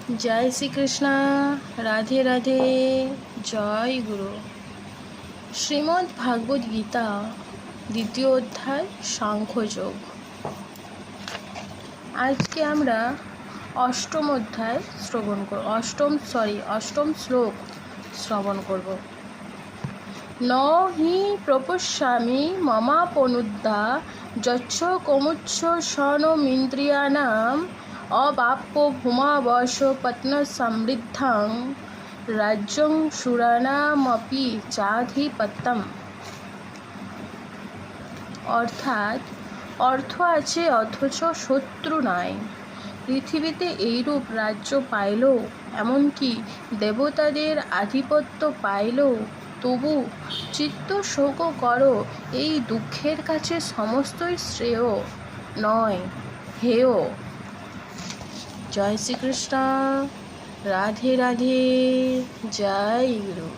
जय श्री कृष्ण। राधे राधे। जय गुरु। শ্রীমদ্ ভাগবত গীতা দ্বিতীয় অধ্যায় সাংখ্যযোগ। আজকে আমরা অষ্টম শ্লোক শ্রবণ করব। ন হি প্রপশ্যামি মমাপনুদ্যা যচ্ছ কমুচ্ছ শনমিন্দ্রিয়াণাম অবাপ্য ভূমাবশ পত্ন সমৃদ্ধং রাজ্যং সুরানামপি চাধিপত্যম। অর্থাৎ অর্থ আছে অথচ শত্রু নাই। পৃথিবীতে এইরূপ রাজ্য পাইলেও, এমনকি দেবতাদের আধিপত্য পাইলেও তবু চিত্ত শোক করো, এই দুঃখের কাছে সমস্তই শ্রেয় নয়, হেয়। জয় শ্রীকৃষ্ণ। রাধে রাধে। জয় গুরু।